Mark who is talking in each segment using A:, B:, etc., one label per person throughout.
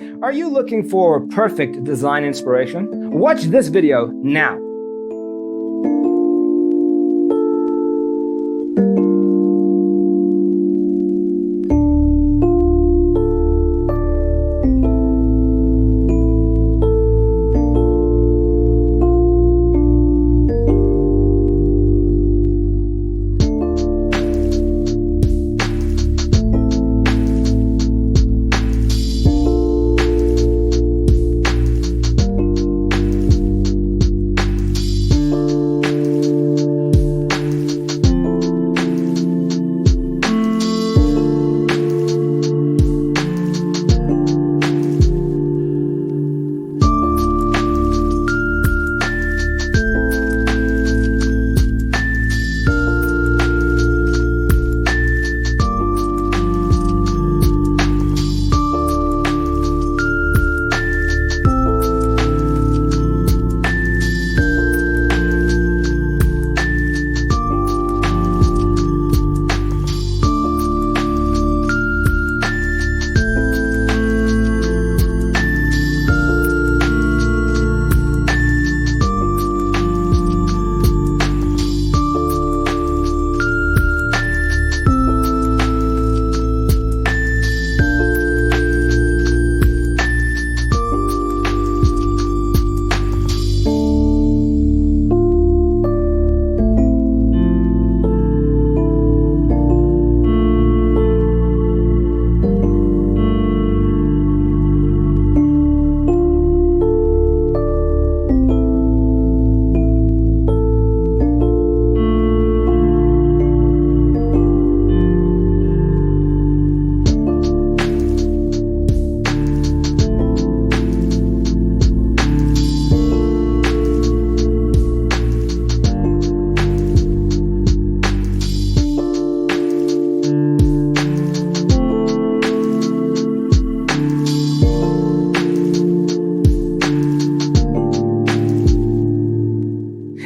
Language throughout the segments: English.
A: Are you looking for perfect design inspiration? Watch this video now.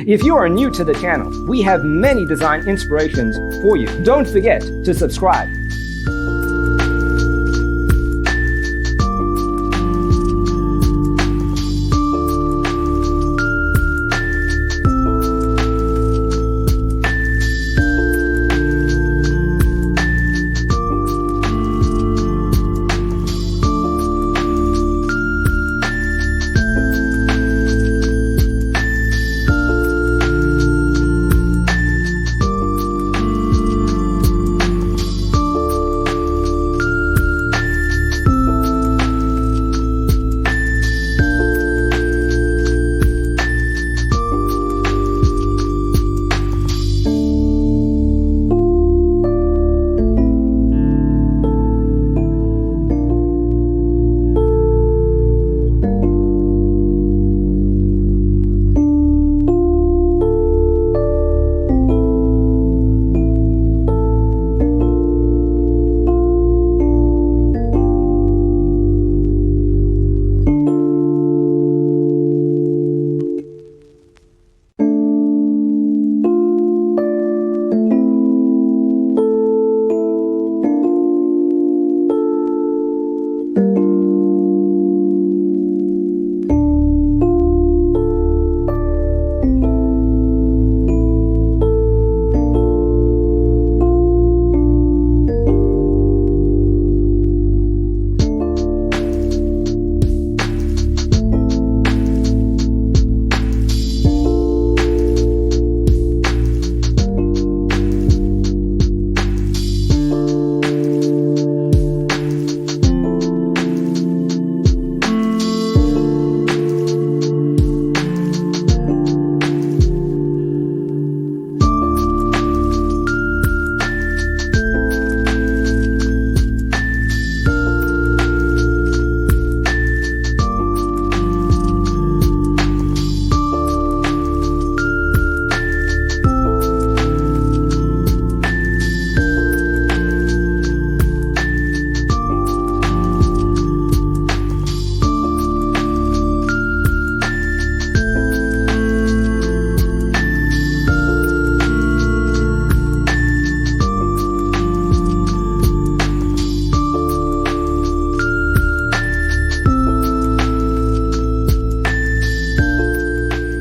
A: If you are new to the channel, we have many design inspirations for you. Don't forget to subscribe.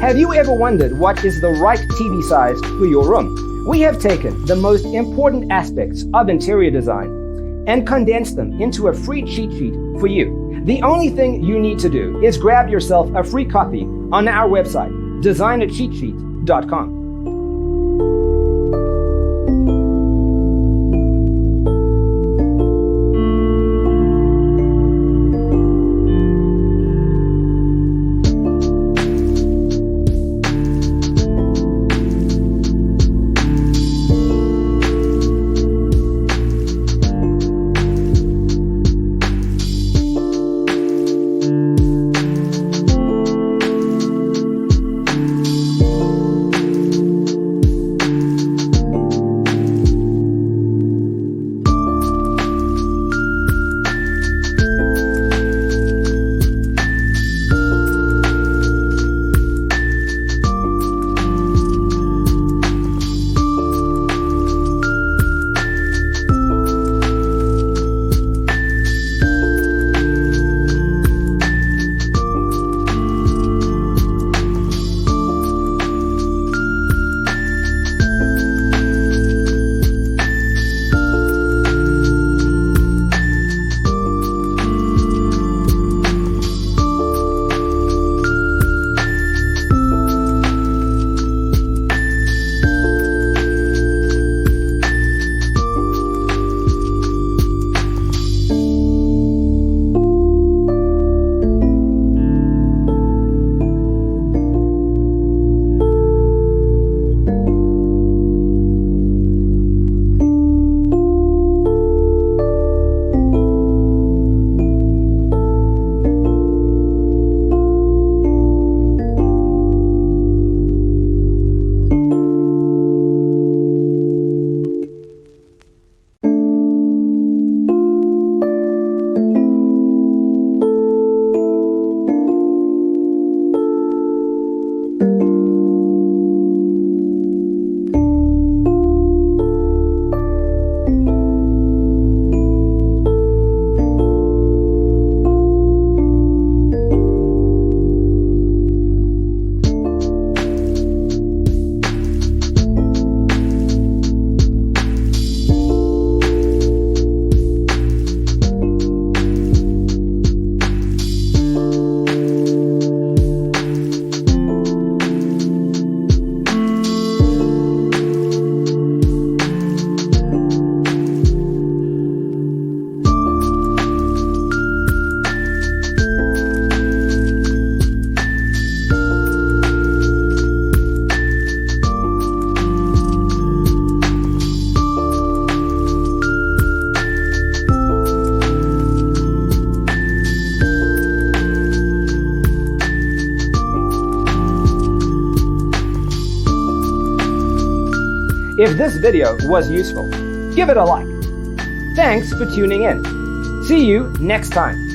A: Have you ever wondered what is the right TV size for your room? We have taken the most important aspects of interior design and condensed them into a free cheat sheet for you. The only thing you need to do is grab yourself a free copy on our website, designercheatsheet.com. If this video was useful, give it a like. Thanks for tuning in. See you next time.